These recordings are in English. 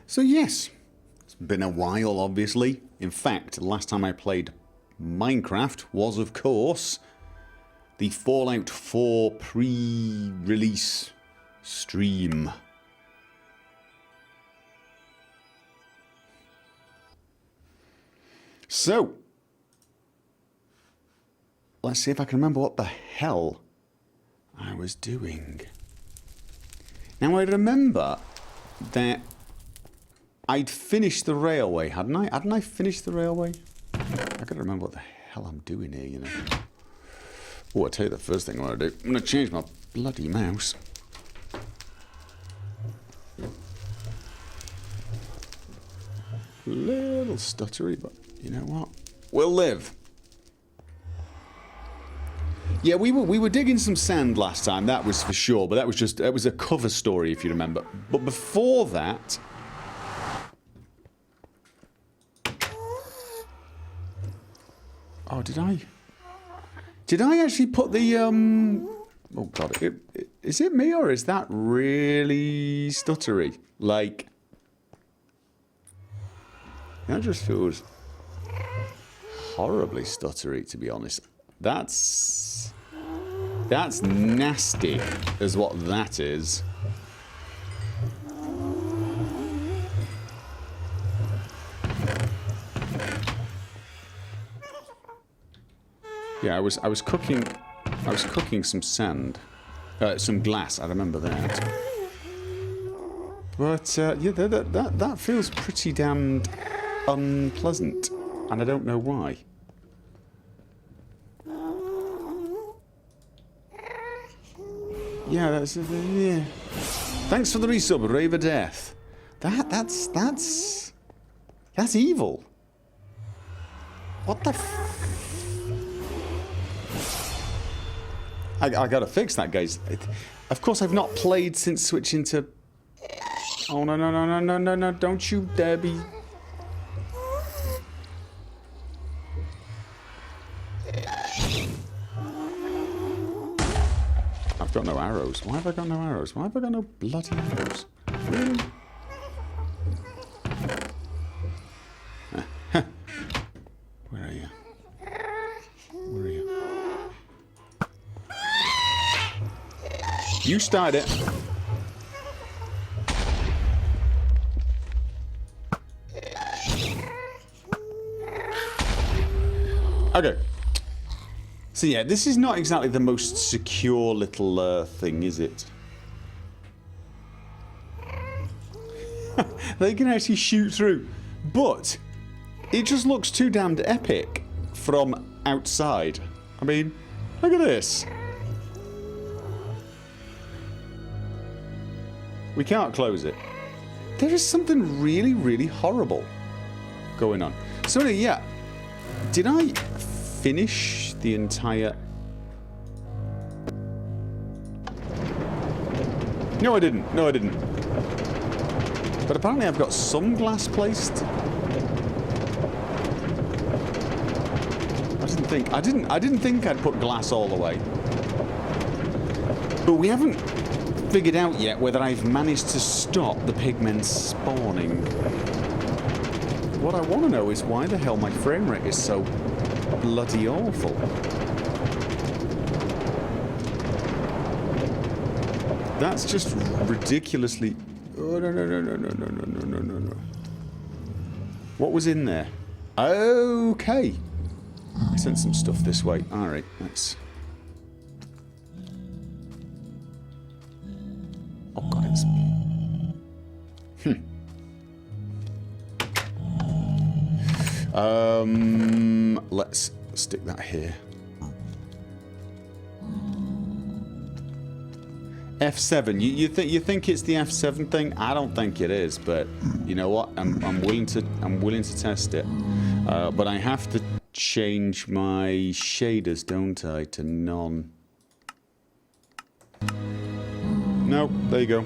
So yes, it's been a while obviously. In fact, the last time I played Minecraft was of course the Fallout 4 pre-release stream. So, let's see if I can remember what the hell I was doing. Now I remember that I'd finished the railway, hadn't I? Hadn't I finished the railway? I gotta remember what the hell I'm doing here, you know. Oh, I'll tell you the first thing I want to do. I'm gonna change my bloody mouse. Little stuttery, but you know what? We'll live. Yeah, we were digging some sand last time, that was for sure, but that was a cover story if you remember. But before that, oh, did I actually put the oh god, is it me or is that really stuttery? Like, that just feels horribly stuttery, to be honest. That's nasty, is what that is. Yeah, I was cooking some sand, some glass. I remember that. But yeah, that feels pretty damned unpleasant, and I don't know why. Yeah, that's yeah. Thanks for the resub, Rave of Death. That's evil. What the I gotta fix that, guys. Of course, I've not played since switching to... Oh, no, don't you dare be... I've got no arrows. Why have I got no arrows? Why have I got no bloody arrows? Really? Where are you? Where are you? You start it. Okay. So yeah, this is not exactly the most secure little thing, is it? They can actually shoot through. But it just looks too damned epic from outside. I mean, look at this. We can't close it. There is something really, really horrible going on. So anyway, yeah. Did I finish the entire... No, I didn't. No, I didn't. But apparently I've got some glass placed. I didn't think I'd put glass all the way. But we haven't figured out yet whether I've managed to stop the pigmen spawning. What I want to know is why the hell my frame rate is so bloody awful. That's just ridiculously... Oh, no. What was in there? Okay. I sent some stuff this way. Alright, let's... Oh god, it's... Let's stick that here. F7. You think it's the F7 thing? I don't think it is, but you know what? I'm willing to test it. But I have to change my shaders, don't I, to none. No, there you go.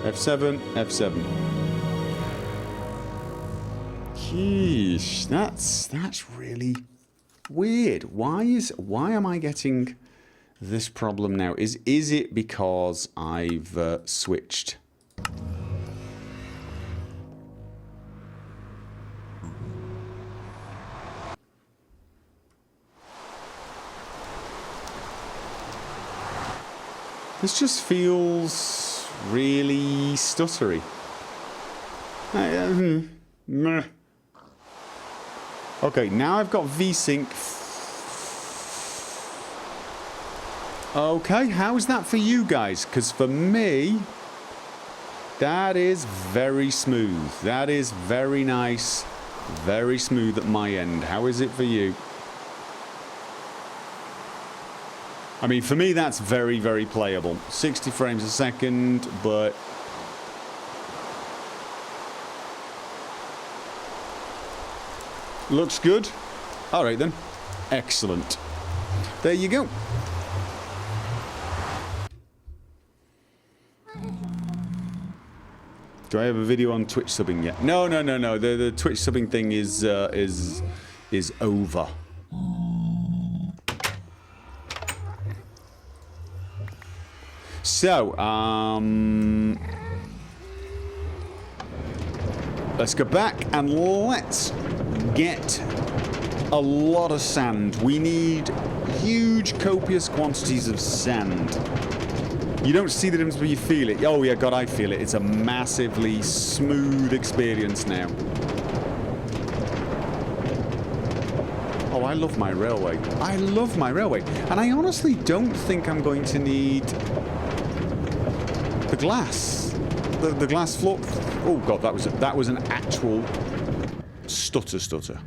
F7, F7. Jeez, that's really weird. Why am I getting this problem now? Is it because I've switched? This just feels really stuttery. Okay, now I've got VSync. Okay, how's that for you guys? Because for me, that is very smooth. That is very nice. Very smooth at my end. How is it for you? I mean, for me, that's very, very playable. 60 frames a second, but... looks good. All right, then. Excellent. There you go. Do I have a video on Twitch subbing yet? No. The Twitch subbing thing is over. So, let's go back and let's get a lot of sand. We need huge, copious quantities of sand. You don't see the difference, but you feel it. Oh, yeah, God, I feel it. It's a massively smooth experience now. Oh, I love my railway. I love my railway. And I honestly don't think I'm going to need the glass. The glass floor. Oh, God, that was an actual stutter.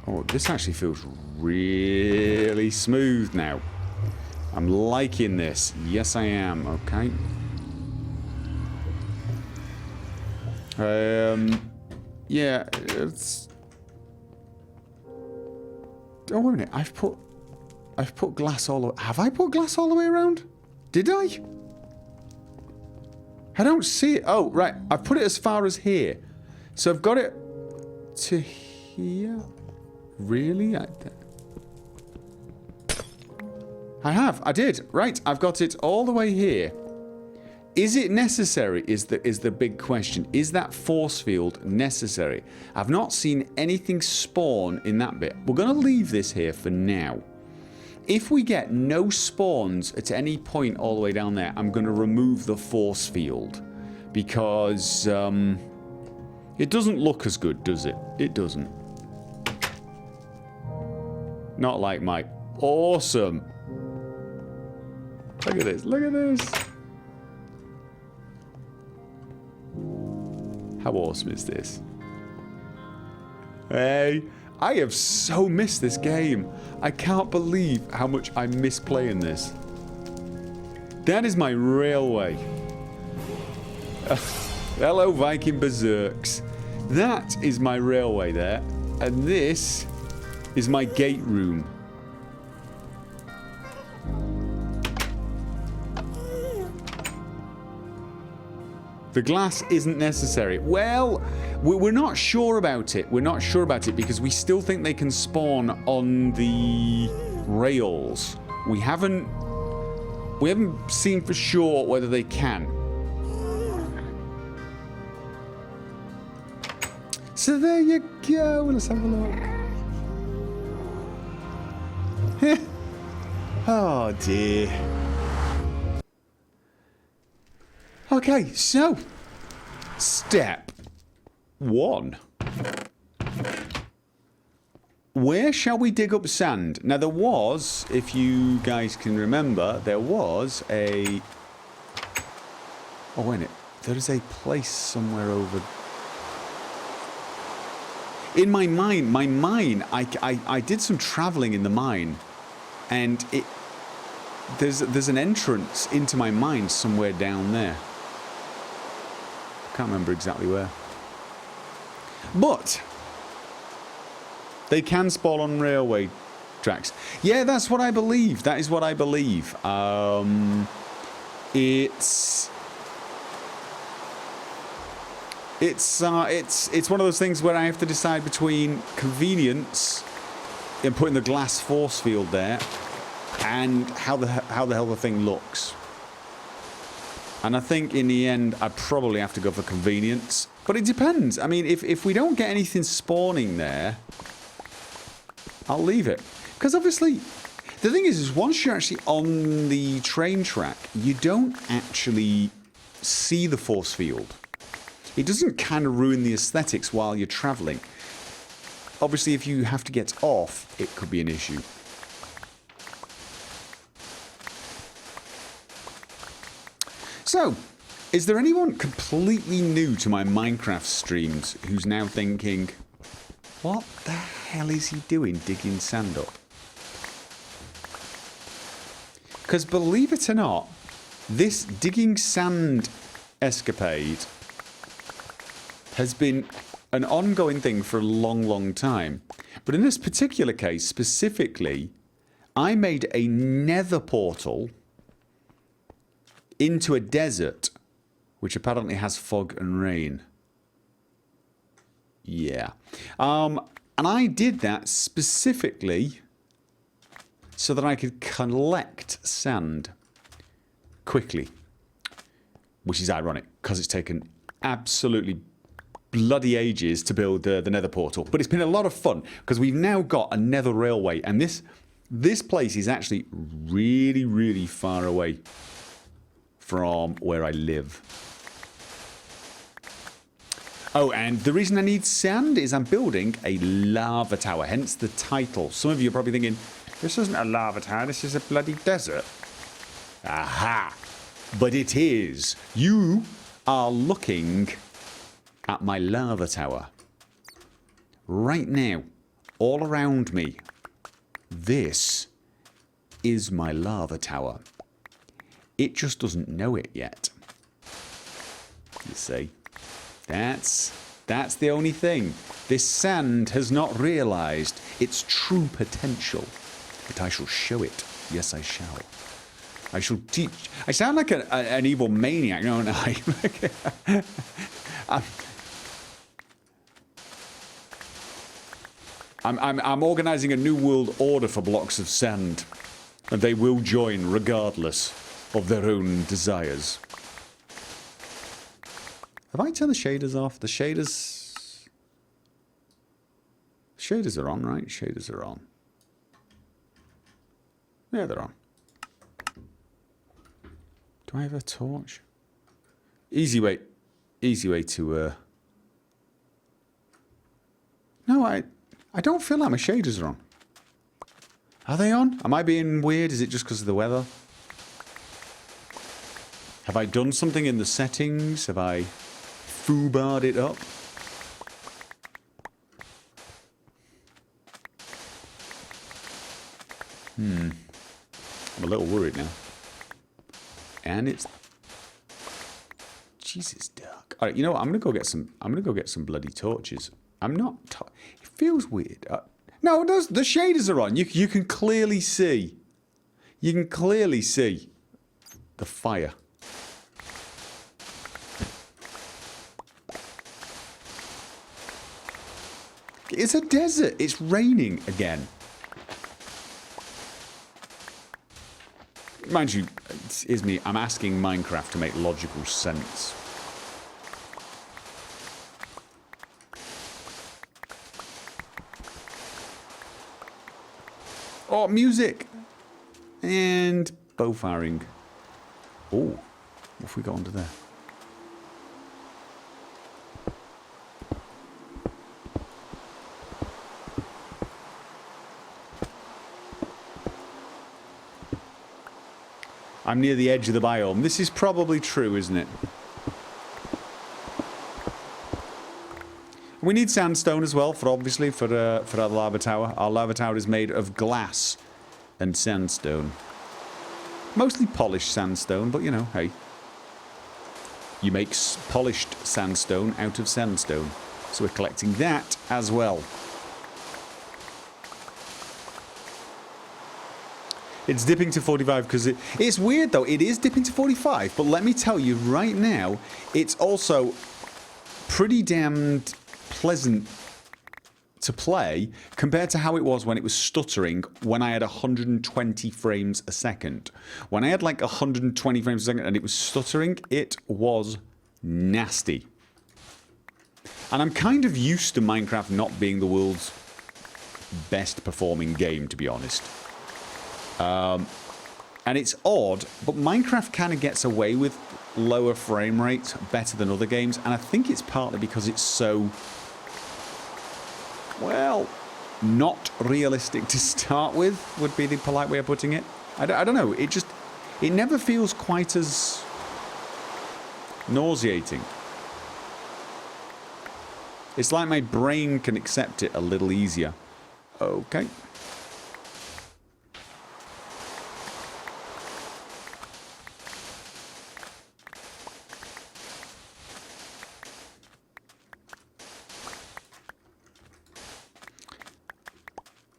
Oh, this actually feels really smooth now. I'm liking this. Yes, I am. Okay. Yeah, it's... oh, wait a minute. I've put glass all the way... have I put glass all the way around? Did I? I don't see it. Oh, right. I've put it as far as here. So I've got it to here. Really? I have. I did. Right. I've got it all the way here. Is it necessary? Is the big question. Is that force field necessary? I've not seen anything spawn in that bit. We're going to leave this here for now. If we get no spawns at any point all the way down there, I'm going to remove the force field. Because it doesn't look as good, does it? It doesn't. Not like my awesome. Look at this. Look at this. How awesome is this? Hey, I have so missed this game. I can't believe how much I miss playing this. That is my railway. Hello, Viking Berserks. That is my railway there. And this is my gate room. The glass isn't necessary. Well, we're not sure about it. We're not sure about it because we still think they can spawn on the rails. We haven't seen for sure whether they can. So there you go. Let's have a look. Oh dear. Okay, so step 1. Where shall we dig up sand? Now there was, if you guys can remember, there was a... oh wait a minute. There is a place somewhere over... in my mine, I did some travelling in the mine, and there's an entrance into my mine somewhere down there. Can't remember exactly where. But they can spawn on railway tracks. Yeah, that's what I believe. That is what I believe. It's one of those things where I have to decide between convenience in putting the glass force field there and how the hell the thing looks. And I think in the end I'd probably have to go for convenience. But it depends. I mean, if we don't get anything spawning there, I'll leave it. Because obviously, the thing is once you're actually on the train track, you don't actually see the force field. It doesn't kind of ruin the aesthetics while you're travelling. Obviously, if you have to get off, it could be an issue. So, is there anyone completely new to my Minecraft streams who's now thinking, what the hell is he doing digging sand up? Because believe it or not, this digging sand escapade has been an ongoing thing for a long, long time. But in this particular case, specifically, I made a nether portal into a desert, which apparently has fog and rain. Yeah. And I did that specifically so that I could collect sand quickly. Which is ironic, because it's taken absolutely bloody ages to build the nether portal. But it's been a lot of fun, because we've now got a nether railway. And this place is actually really, really far away from where I live. Oh, and the reason I need sand is I'm building a lava tower, hence the title. Some of you are probably thinking, this isn't a lava tower, this is a bloody desert. Aha! But it is. You are looking at my lava tower. Right now, all around me, this is my lava tower. It just doesn't know it yet. You see? That's the only thing. This sand has not realised its true potential. But I shall show it. Yes, I shall. I shall teach. I sound like an evil maniac, don't I? I'm organising a new world order for blocks of sand. And they will join regardless of their own desires. Have I turned the shaders off? The shaders... Shaders are on, right? Shaders are on. Yeah, they're on. Do I have a torch? Easy way to... No, I don't feel like my shaders are on. Are they on? Am I being weird? Is it just because of the weather? Have I done something in the settings? Have I foobarred it up? I'm a little worried now. And it's... Jesus, dark. Alright, you know what? I'm gonna go get some bloody torches. I'm not... It feels weird. No, it does. The shaders are on. You can clearly see. You can clearly see the fire. It's a desert. It's raining again. Mind you, it's me. I'm asking Minecraft to make logical sense. Oh, music! And bow firing. Oh, what have we got under there? I'm near the edge of the biome. This is probably true, isn't it? We need sandstone as well, for obviously, for our lava tower. Our lava tower is made of glass and sandstone. Mostly polished sandstone, but you know, hey. You make polished sandstone out of sandstone. So we're collecting that as well. It's dipping to 45 because it's weird though. It is dipping to 45, but let me tell you right now, it's also pretty damned pleasant to play compared to how it was when it was stuttering when I had 120 frames a second. When I had like 120 frames a second and it was stuttering, it was nasty. And I'm kind of used to Minecraft not being the world's best performing game, to be honest. And it's odd, but Minecraft kind of gets away with lower frame rates better than other games, and I think it's partly because it's so, well, not realistic to start with, would be the polite way of putting it. I don't know, it never feels quite as nauseating. It's like my brain can accept it a little easier. Okay.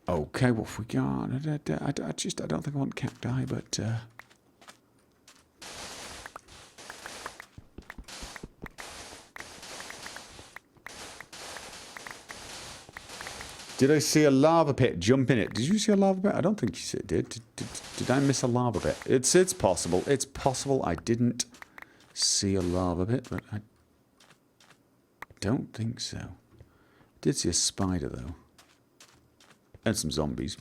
Okay, what have we got? I don't think I want cacti, but... Did I see a lava pit? Jump in it. Did you see a lava pit? I don't think you did. Did I miss a lava pit? It's possible. It's possible I didn't see a lava pit, but I don't think so. Did see a spider, though. And some zombies.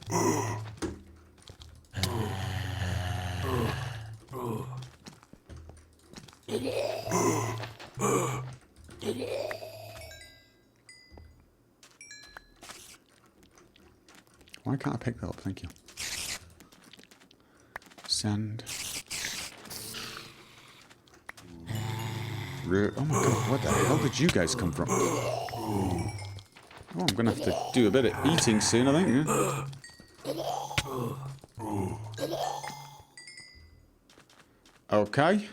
Why can't I pick that up? Thank you. Sand. Oh my god, where the hell did you guys come from? Oh, I'm gonna have to do a bit of eating soon, I think. Yeah. Okay.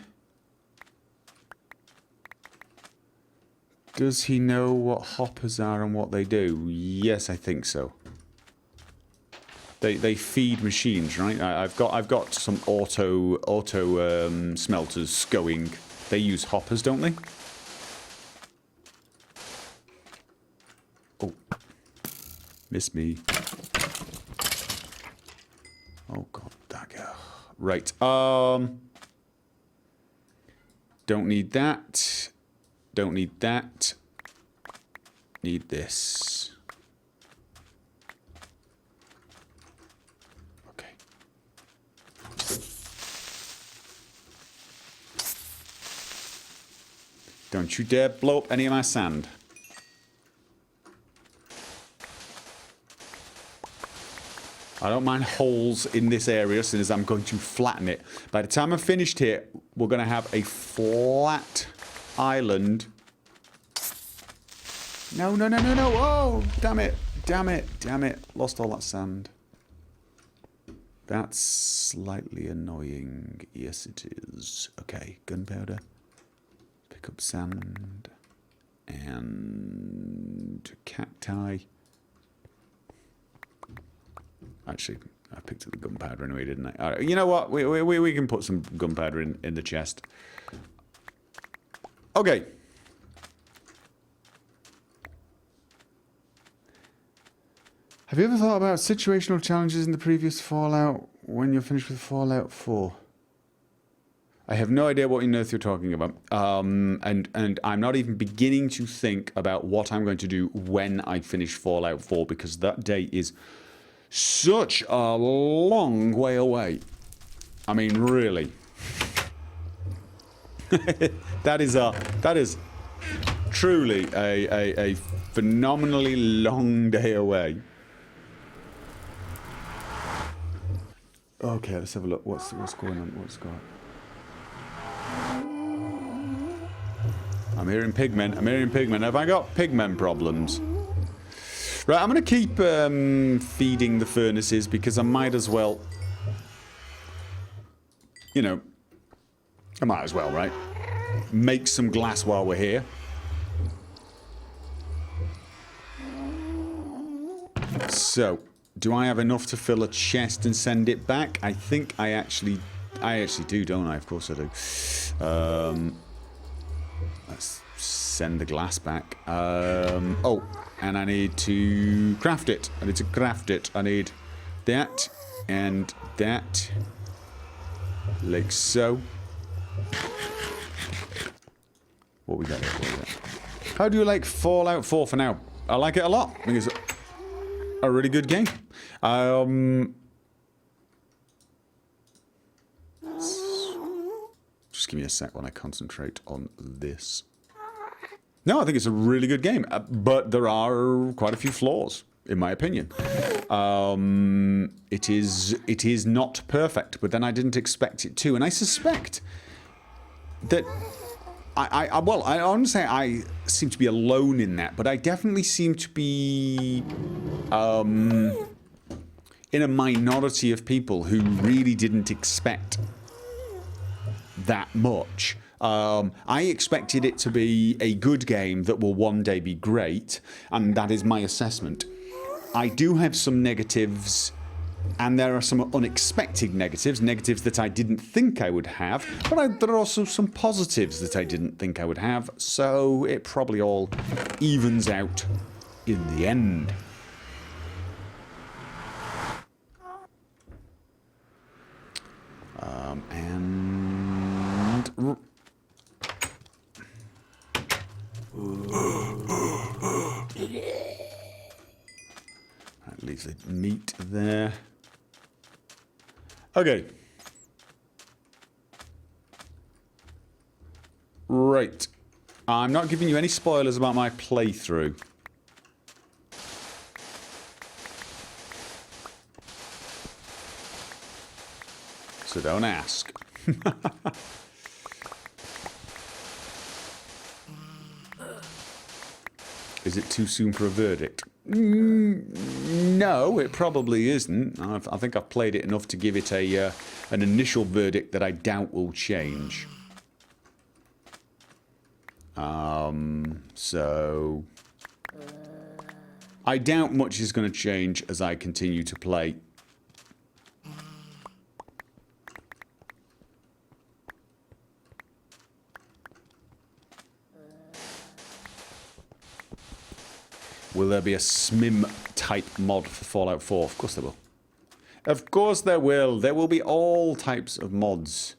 Does he know what hoppers are and what they do? Yes, I think so. They feed machines, right? I've got some auto smelters going. They use hoppers, don't they? Oh, miss me. Oh god, dagger. Right. Don't need that. Don't need that. Need this. Don't you dare blow up any of my sand. I don't mind holes in this area as soon as I'm going to flatten it. By the time I'm finished here, we're going to have a flat island. No, no, no, no, no. Oh, damn it. Damn it. Damn it. Lost all that sand. That's slightly annoying. Yes, it is. Okay, gunpowder. Pick up sand and cacti. Actually, I picked up the gunpowder anyway, didn't I? Right, you know what? We can put some gunpowder in the chest. Okay. Have you ever thought about situational challenges in the previous Fallout when you're finished with Fallout 4? I have no idea what on earth you're talking about. And I'm not even beginning to think about what I'm going to do when I finish Fallout 4, because that day is such a long way away. I mean, really. That is truly a phenomenally long day away. Okay, let's have a look. What's going on? What's going on? I'm hearing pigmen. I'm hearing pigmen. Have I got pigmen problems? Right, I'm going to keep feeding the furnaces because I might as well... You know, I might as well, right? Make some glass while we're here. So, do I have enough to fill a chest and send it back? I think I actually do, don't I? Of course I do. Let's send the glass back. Oh, and I need to craft it. I need to craft it. I need that and that. Like so. What we got here? How do you like Fallout 4 for now? I like it a lot. Because a really good game. Just give me a sec when I concentrate on this. No, I think it's a really good game, but there are quite a few flaws, in my opinion. It is not perfect, but then I didn't expect it to, and I suspect that I honestly say I seem to be alone in that, but I definitely seem to be in a minority of people who really didn't expect that much. I expected it to be a good game that will one day be great, and that is my assessment. I do have some negatives, and there are some unexpected negatives that I didn't think I would have, but there are also some positives that I didn't think I would have, so it probably all evens out in the end. That leaves the meat there. Okay. Right. I'm not giving you any spoilers about my playthrough. So don't ask. Is it too soon for a verdict? No, it probably isn't. I think I've played it enough to give it an initial verdict that I doubt will change. So I doubt much is going to change as I continue to play. Will there be a SMIM type mod for Fallout 4? Of course there will. Of course there will. There will be all types of mods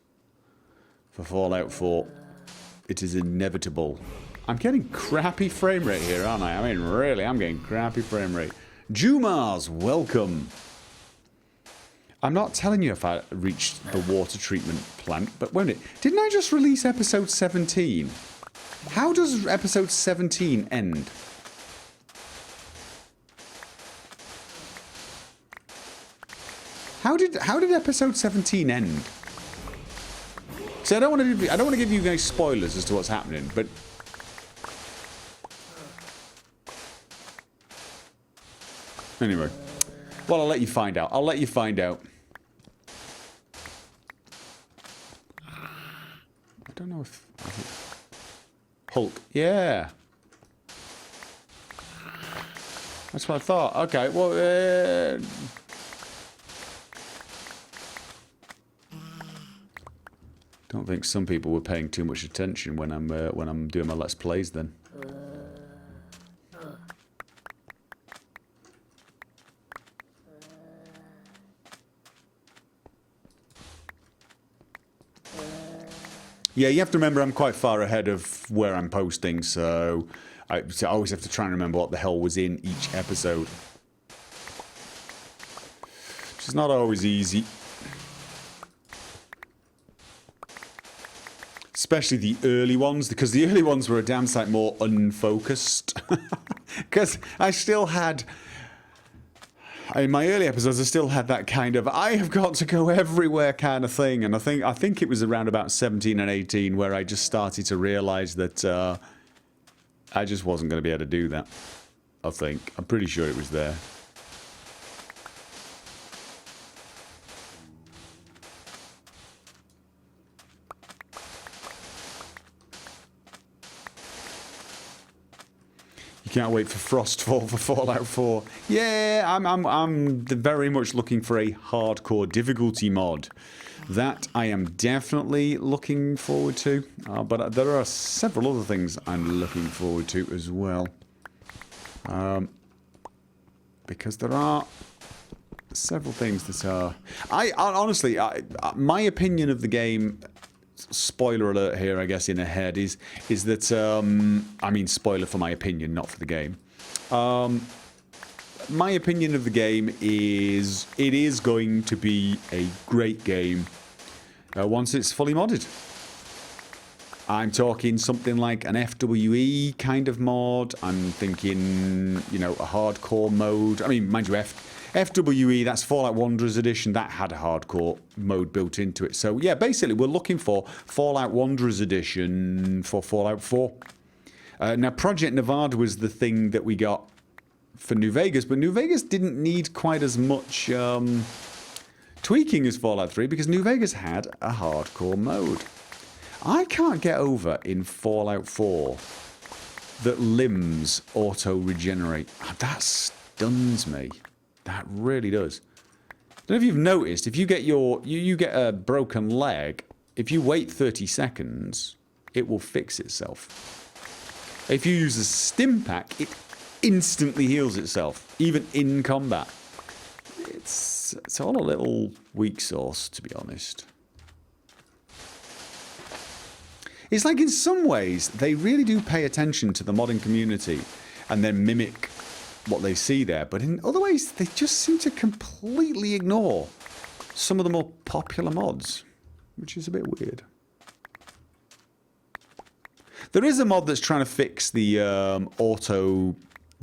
for Fallout 4. It is inevitable. I'm getting crappy frame rate here, aren't I? I mean, really, I'm getting crappy frame rate. Jumars, welcome. I'm not telling you if I reached the water treatment plant, but won't it? Didn't I just release episode 17? How does episode 17 end? How did episode 17 end? So I don't want to give you guys spoilers as to what's happening, but anyway, well, I'll let you find out. I don't know if Hulk. Yeah, that's what I thought. Okay, well. Don't think some people were paying too much attention when I'm doing my Let's Plays then. Yeah, you have to remember I'm quite far ahead of where I'm posting, so I always have to try and remember what the hell was in each episode. Which is not always easy. Especially the early ones, because the early ones were a damn sight more unfocused. Because I still had... In my early episodes, I still had that kind of, I have got to go everywhere kind of thing. And I think it was around about 17 and 18 where I just started to realise that I just wasn't going to be able to do that. I think. I'm pretty sure it was there. Can't wait for Frostfall for Fallout 4. Yeah, I'm very much looking for a hardcore difficulty mod. That I am definitely looking forward to. But there are several other things I'm looking forward to as well. Because there are several things that are... honestly, my opinion of the game... Spoiler alert here, I guess, in ahead is that I mean spoiler for my opinion, not for the game. my opinion of the game is it is going to be a great game once it's fully modded. I'm talking something like an FWE kind of mod. I'm thinking, you know, a hardcore mode. I mean, mind you, FWE, that's Fallout Wanderers Edition. That had a hardcore mode built into it. So, yeah, basically, we're looking for Fallout Wanderers Edition for Fallout 4. Now, Project Nevada was the thing that we got for New Vegas, but New Vegas didn't need quite as much tweaking as Fallout 3 because New Vegas had a hardcore mode. I can't get over in Fallout 4 that limbs auto-regenerate. That stuns me. That really does. I don't know if you've noticed, if you get you get a broken leg, if you wait 30 seconds, it will fix itself. If you use a stim pack, it instantly heals itself, even in combat. It's all a little weak sauce, to be honest. It's like in some ways, they really do pay attention to the modding community and then mimic what they see there. But in other ways, they just seem to completely ignore some of the more popular mods, which is a bit weird. There is a mod that's trying to fix the auto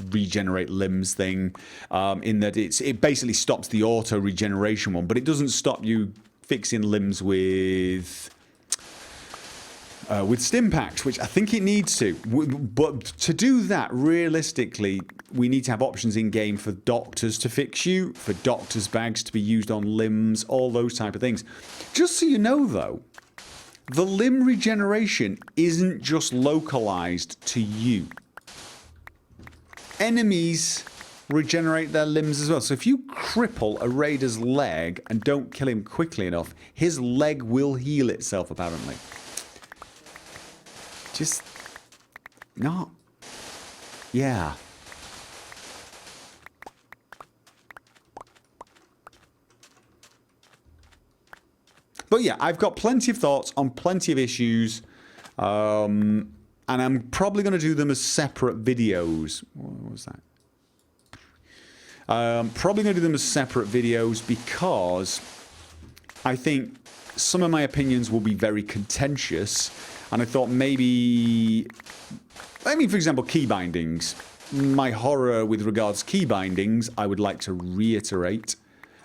regenerate limbs thing, in that it basically stops the auto regeneration one, but it doesn't stop you fixing limbs with stim packs, which I think it needs to. But to do that, realistically, we need to have options in game for doctors to fix you, for doctors' bags to be used on limbs, all those type of things. Just so you know, though, the limb regeneration isn't just localized to you. Enemies regenerate their limbs as well. So if you cripple a raider's leg and don't kill him quickly enough, his leg will heal itself, apparently. Just not. Yeah. But yeah, I've got plenty of thoughts on plenty of issues. And I'm probably going to do them as separate videos. What was that? Probably going to do them as separate videos because I think some of my opinions will be very contentious. And I thought maybe, I mean, for example, key bindings. My horror with regards to key bindings, I would like to reiterate.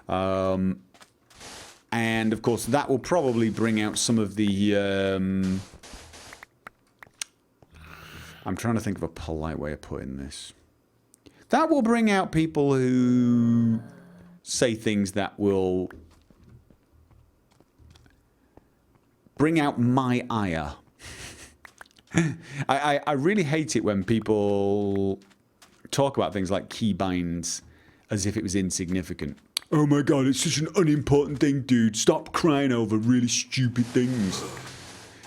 And of course, that will probably bring out some of the... I'm trying to think of a polite way of putting this. That will bring out people who say things that will bring out my ire. I really hate it when people talk about things like keybinds as if it was insignificant. Oh my god, it's such an unimportant thing, dude. Stop crying over really stupid things.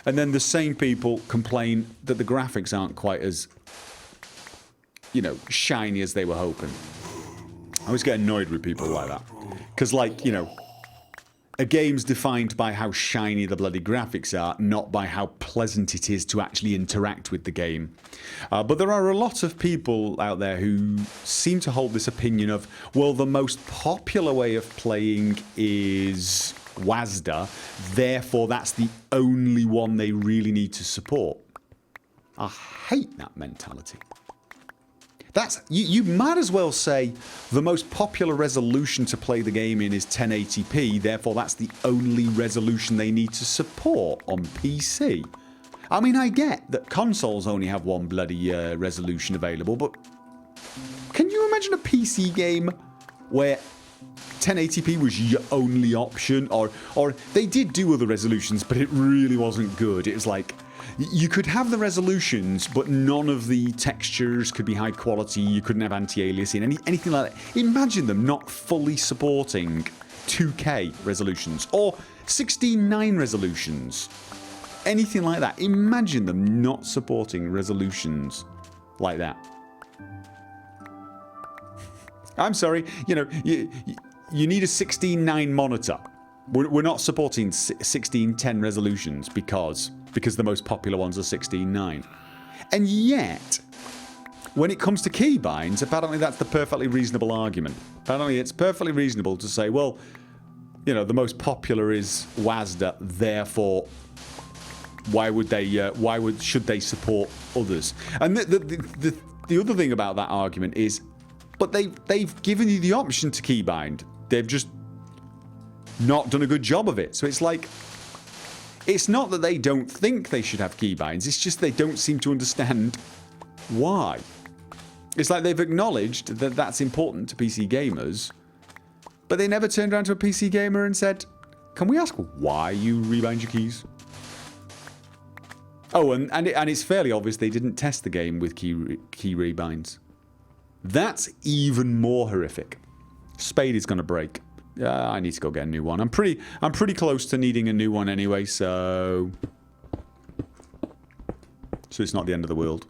And then the same people complain that the graphics aren't quite as, you know, shiny as they were hoping. I always get annoyed with people like that. Because, like, you know, a game's defined by how shiny the bloody graphics are, not by how pleasant it is to actually interact with the game. But there are a lot of people out there who seem to hold this opinion of, well, the most popular way of playing is WASD, therefore that's the only one they really need to support. I hate that mentality. That's you might as well say the most popular resolution to play the game in is 1080p, therefore that's the only resolution they need to support on PC. I mean, I get that consoles only have one bloody resolution available, but can you imagine a PC game where 1080p was your only option, or they did do other resolutions, but it really wasn't good. It was like, you could have the resolutions, but none of the textures could be high quality. You couldn't have anti-aliasing, anything like that. Imagine them not fully supporting 2K resolutions or 16:9 resolutions. Anything like that. Imagine them not supporting resolutions like that. I'm sorry, you know, you need a 16:9 monitor. We're not supporting 16:10 resolutions because the most popular ones are 16:9. And yet, when it comes to keybinds, apparently that's the perfectly reasonable argument. Apparently it's perfectly reasonable to say, well, you know, the most popular is WASDA, therefore, should they support others? And the other thing about that argument is, but they've given you the option to keybind. They've just not done a good job of it. So it's like, it's not that they don't think they should have keybinds, it's just they don't seem to understand why. It's like they've acknowledged that that's important to PC gamers, but they never turned around to a PC gamer and said, can we ask why you rebind your keys? Oh, and it's fairly obvious they didn't test the game with key rebinds. That's even more horrific. Spade is going to break. I need to go get a new one. I'm pretty close to needing a new one anyway, so it's not the end of the world.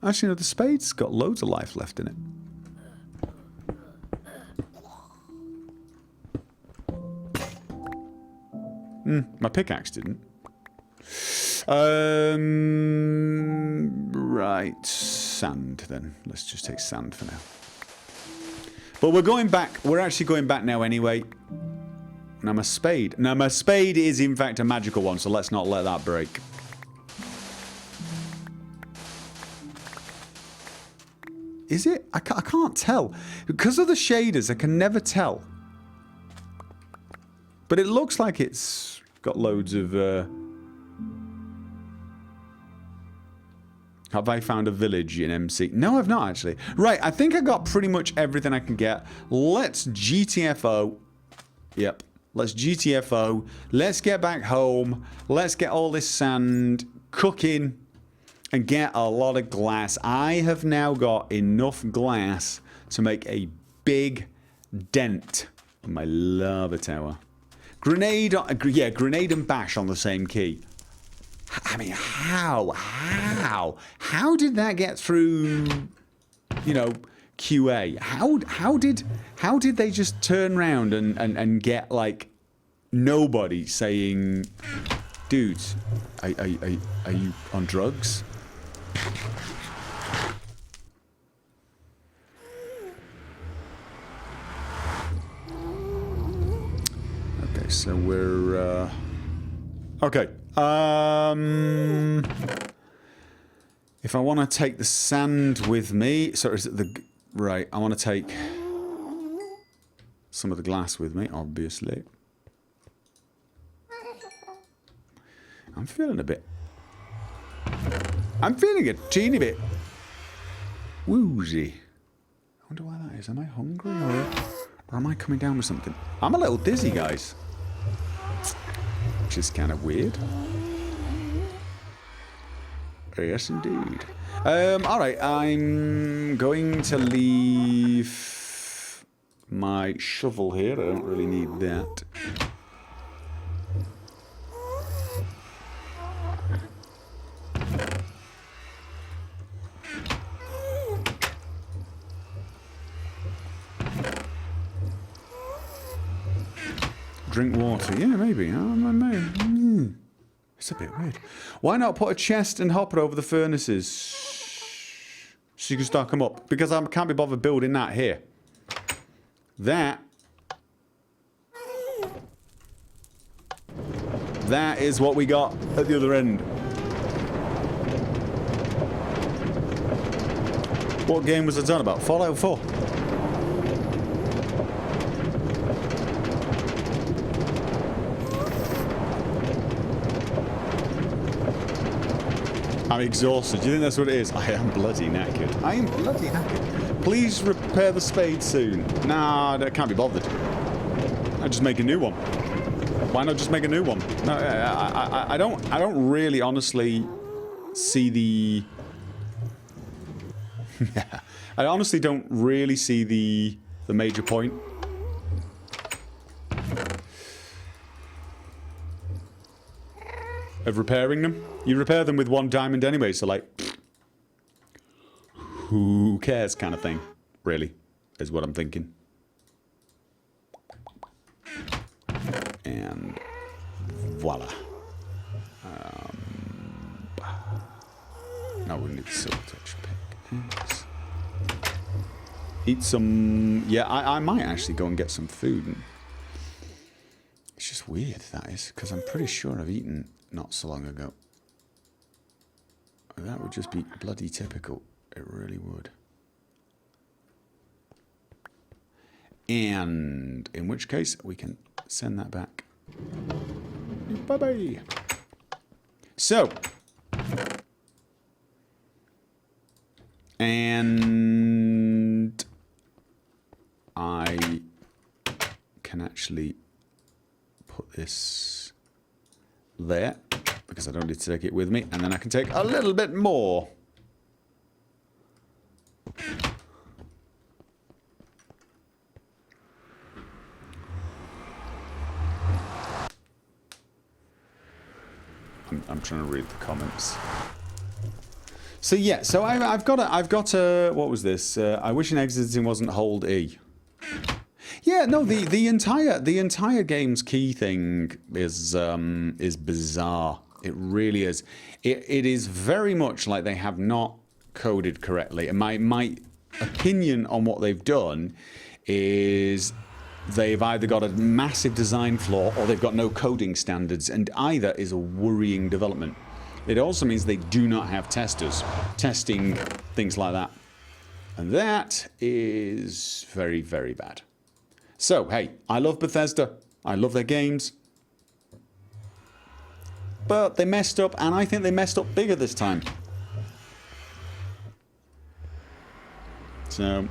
Actually, no, the spade's got loads of life left in it. My pickaxe didn't. Right, sand then. Let's just take sand for now. But we're going back. We're actually going back now anyway. Now my spade is in fact a magical one, so let's not let that break. Is it? I can't tell. Because of the shaders, I can never tell. But it looks like it's got loads of... Have I found a village in MC? No, I've not actually. Right, I think I got pretty much everything I can get. Let's GTFO. Yep. Let's GTFO. Let's get back home. Let's get all this sand cooking and get a lot of glass. I have now got enough glass to make a big dent in my lava tower. Grenade, yeah, grenade and bash on the same key. I mean, how did that get through, you know, QA? How did they just turn around and get like nobody saying, dudes, are you on drugs? Okay, so we're okay. If I want to take the sand with me, so is it the right? I want to take some of the glass with me, obviously. I'm feeling a teeny bit woozy. I wonder why that is. Am I hungry or am I coming down with something? I'm a little dizzy, guys. Which is kind of weird. Yes, indeed. Alright, I'm going to leave my shovel here. I don't really need that. Drink water. Yeah, maybe. Maybe. It's a bit weird. Why not put a chest and hopper over the furnaces so you can stack them up? Because I can't be bothered building that here. That is what we got at the other end. What game was it on about? Fallout 4. I'm exhausted. Do you think that's what it is? I am bloody knackered. I am bloody knackered. Please repair the spade soon. Nah, I can't be bothered. I'll just make a new one. Why not just make a new one? No, I don't really honestly see the... I honestly don't really see the major point. Of repairing them. You repair them with 1 diamond anyway, so like, who cares kind of thing, really, is what I'm thinking. And Voila. Now we need the silk touch pick. Eat some... Yeah, I might actually go and get some food. It's just weird, that is, because I'm pretty sure I've eaten not so long ago. That would just be bloody typical. It really would. And in which case, we can send that back. Bye-bye. So. And I can actually put this there because I don't need to take it with me. And then I can take a little bit more. I'm trying to read the comments. So yeah, so I've got a what was this? I wish an exiting wasn't hold E. Yeah, no, the entire game's key thing is bizarre. It really is. It is very much like they have not coded correctly. And my opinion on what they've done is they've either got a massive design flaw or they've got no coding standards, and either is a worrying development. It also means they do not have testers testing things like that. And that is very, very bad. So, hey, I love Bethesda. I love their games. But they messed up, and I think they messed up bigger this time. So,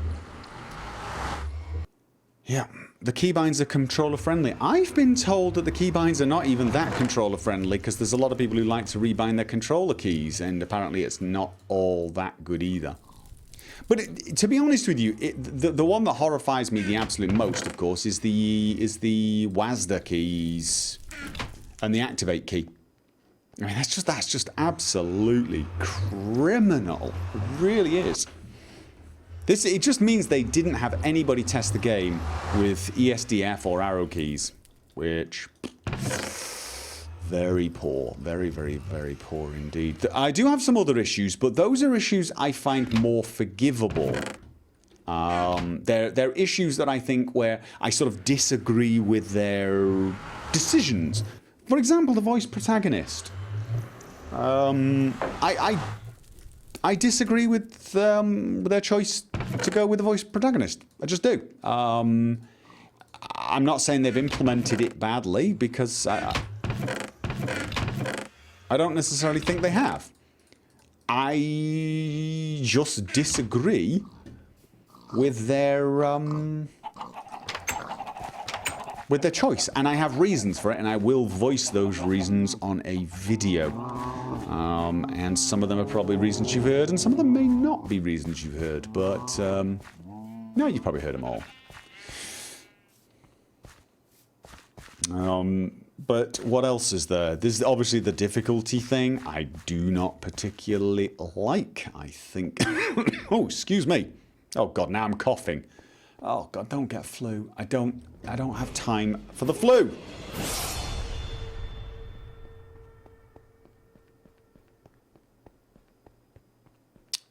yeah. The keybinds are controller friendly. I've been told that the keybinds are not even that controller friendly because there's a lot of people who like to rebind their controller keys, and apparently it's not all that good either. But to be honest with you, the one that horrifies me the absolute most, of course, is the WASD keys and the activate key. I mean, that's just absolutely criminal. It really is. It just means they didn't have anybody test the game with ESDF or arrow keys, which very poor, very, very, very poor indeed. I do have some other issues, but those are issues I find more forgivable. They're issues that I think where I sort of disagree with their decisions. For example, the voice protagonist. I disagree with their choice to go with the voice protagonist. I just do. I'm not saying they've implemented it badly because I don't necessarily think they have. I just disagree with their choice, and I have reasons for it, and I will voice those reasons on a video. And some of them are probably reasons you've heard, and some of them may not be reasons you've heard, but no, you've probably heard them all. But what else is there? There's obviously the difficulty thing. I do not particularly like, I think. Oh, excuse me. Oh God, now I'm coughing. Oh God, don't get flu. I don't have time for the flu.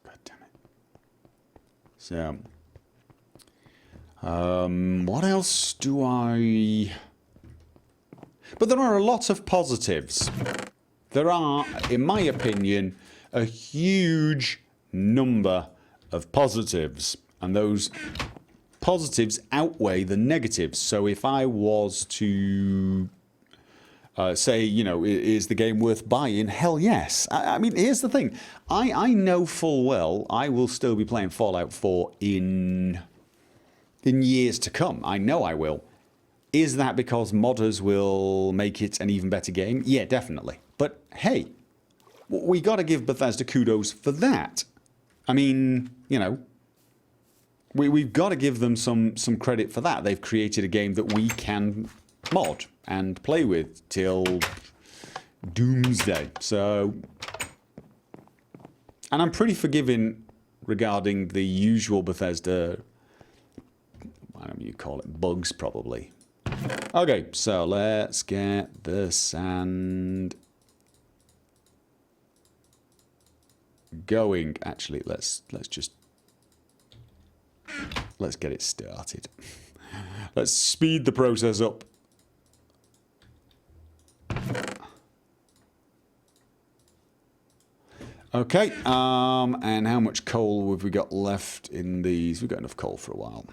God damn it. So, what else do I... But there are a lot of positives. There are, in my opinion, a huge number of positives, and those positives outweigh the negatives. So if I was to say, you know, is the game worth buying? Hell yes. I mean, here's the thing. I know full well I will still be playing Fallout 4 in years to come. I know I will. Is that because modders will make it an even better game? Yeah, definitely. But hey, we got to give Bethesda kudos for that. I mean, you know, we've got to give them some credit for that. They've created a game that we can mod and play with till doomsday. So, and I'm pretty forgiving regarding the usual Bethesda, I don't know what you call it, bugs probably. Okay, so let's get the sand going. Actually, let's get it started. Let's speed the process up. Okay, and how much coal have we got left in these? We've got enough coal for a while.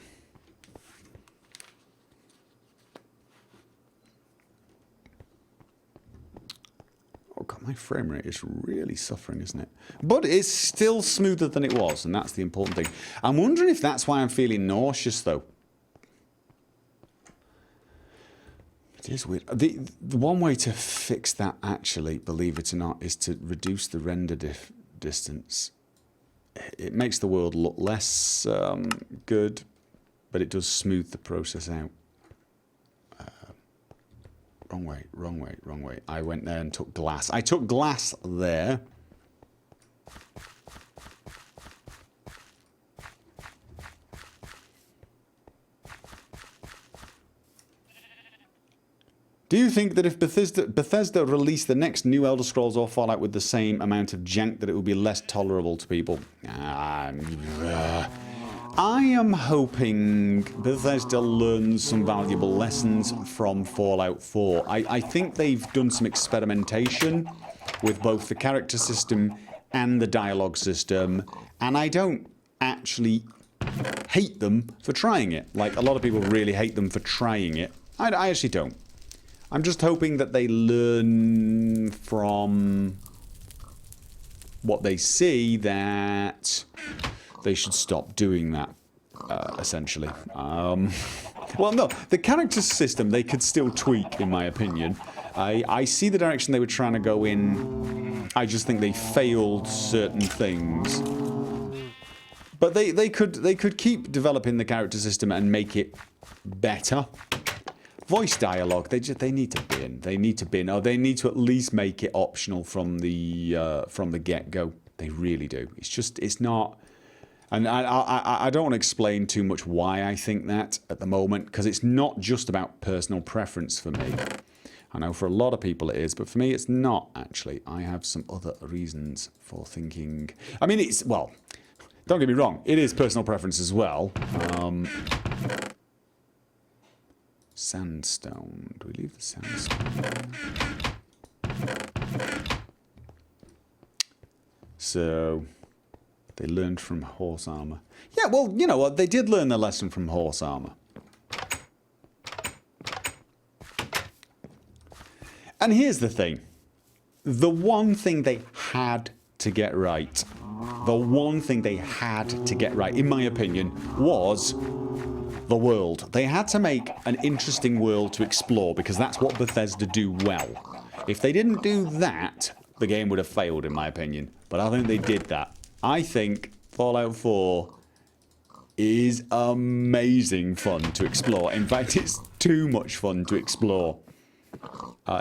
Oh god, my frame rate is really suffering, isn't it? But it's still smoother than it was, and that's the important thing. I'm wondering if that's why I'm feeling nauseous, though. It is weird. The one way to fix that, actually, believe it or not, is to reduce the render distance. It makes the world look less good, but it does smooth the process out. Wrong way, wrong way, wrong way. I went there and took glass. I took glass there. Do you think that if Bethesda released the next new Elder Scrolls or Fallout with the same amount of jank that it would be less tolerable to people? I am hoping Bethesda learns some valuable lessons from Fallout 4. I think they've done some experimentation with both the character system and the dialogue system, and I don't actually hate them for trying it. Like, a lot of people really hate them for trying it. I actually don't. I'm just hoping that they learn from what they see that they should stop doing that, essentially. Well, no, the character system they could still tweak, in my opinion. I see the direction they were trying to go in. I just think they failed certain things. But they could keep developing the character system and make it better. Voice dialogue, they need to bin. They need to bin, or they need to at least make it optional from the get-go. They really do. It's just, it's not. And I don't want to explain too much why I think that at the moment, because it's not just about personal preference for me. I know for a lot of people it is, but for me it's not, actually. I have some other reasons for thinking. I mean, it's, well, don't get me wrong, it is personal preference as well. Sandstone. Do we leave the sandstone? So, they learned from horse armor. Yeah, well, you know what? They did learn their lesson from horse armor. And here's the thing. The one thing they had to get right, in my opinion, was the world. They had to make an interesting world to explore, because that's what Bethesda do well. If they didn't do that, the game would have failed, in my opinion. But I think they did that. I think Fallout 4 is amazing fun to explore. In fact, it's too much fun to explore.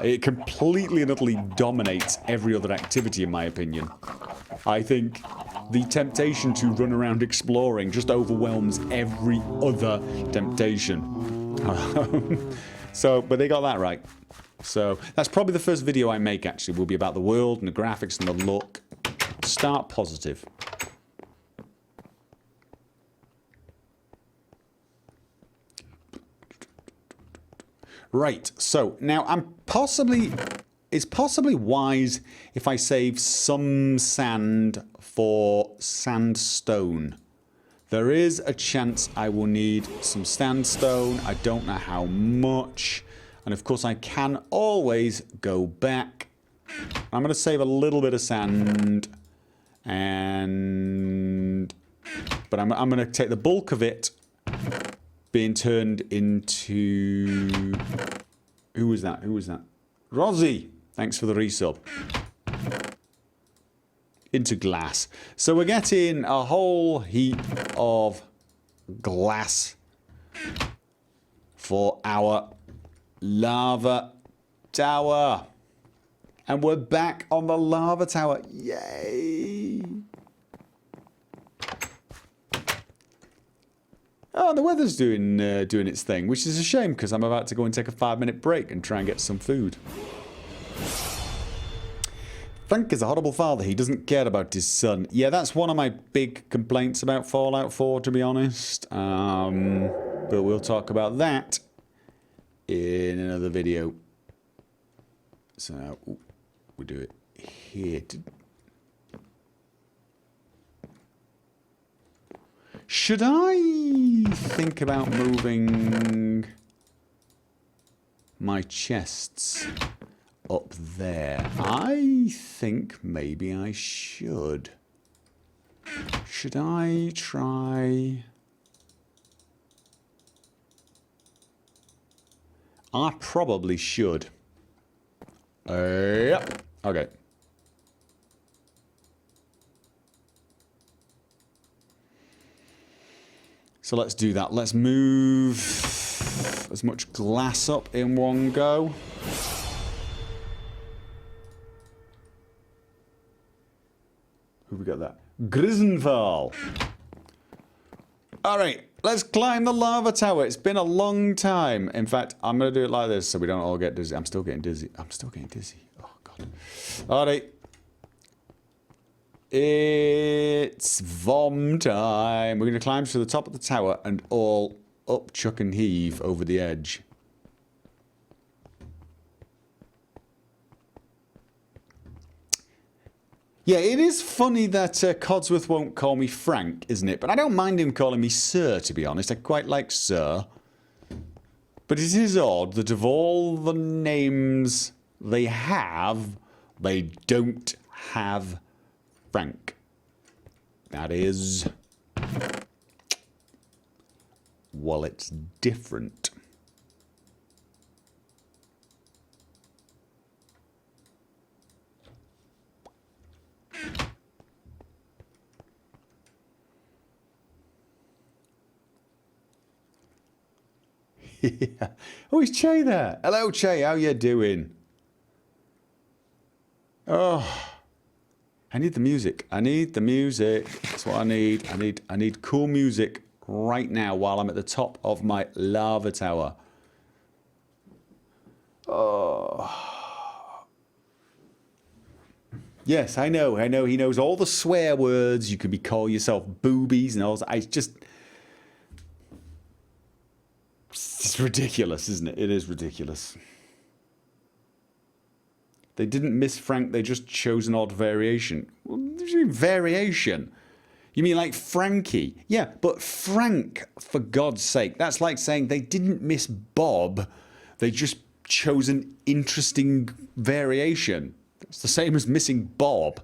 It completely and utterly dominates every other activity, in my opinion. I think the temptation to run around exploring just overwhelms every other temptation. But they got that right. So that's probably the first video I make, actually, will be about the world and the graphics and the look. Start positive. Right, so now it's possibly wise if I save some sand for sandstone. There is a chance I will need some sandstone. I don't know how much. And of course I can always go back. I'm going to save a little bit of sand. But I'm going to take the bulk of it being turned into... Who was that? Who was that? Rosie! Thanks for the resub. Into glass. So we're getting a whole heap of glass for our lava tower. And we're back on the lava tower. Yay! Oh, the weather's doing its thing, which is a shame because I'm about to go and take a 5-minute break and try and get some food. Frank is a horrible father. He doesn't care about his son. Yeah, that's one of my big complaints about Fallout 4, to be honest. But we'll talk about that in another video. So, we do it here. Should I think about moving my chests up there? I think maybe I should. Should I try? I probably should. Yep. Okay. So let's do that. Let's move as much glass up in one go. Who we got that? Grisenfall. Alright, let's climb the lava tower. It's been a long time. In fact, I'm going to do it like this so we don't all get dizzy. I'm still getting dizzy. I'm still getting dizzy. Oh, God. Alright. It's vom time. We're going to climb to the top of the tower and all up, chuck and heave over the edge. Yeah, it is funny that Codsworth won't call me Frank, isn't it? But I don't mind him calling me Sir, to be honest. I quite like Sir. But it is odd that of all the names they have, they don't have Frank. That is... well, it's different. Yeah. Oh, it's Che there. Hello, Che. How you doing? Oh, I need the music. I need the music. That's what I need. I need cool music right now while I'm at the top of my lava tower. Oh. Yes, I know. He knows all the swear words. You could call yourself boobies and all that. It's just... it's ridiculous, isn't it? It is ridiculous. They didn't miss Frank, they just chose an odd variation. Well, there's no variation. You mean like Frankie? Yeah, but Frank, for God's sake. That's like saying they didn't miss Bob, they just chose an interesting variation. It's the same as missing Bob.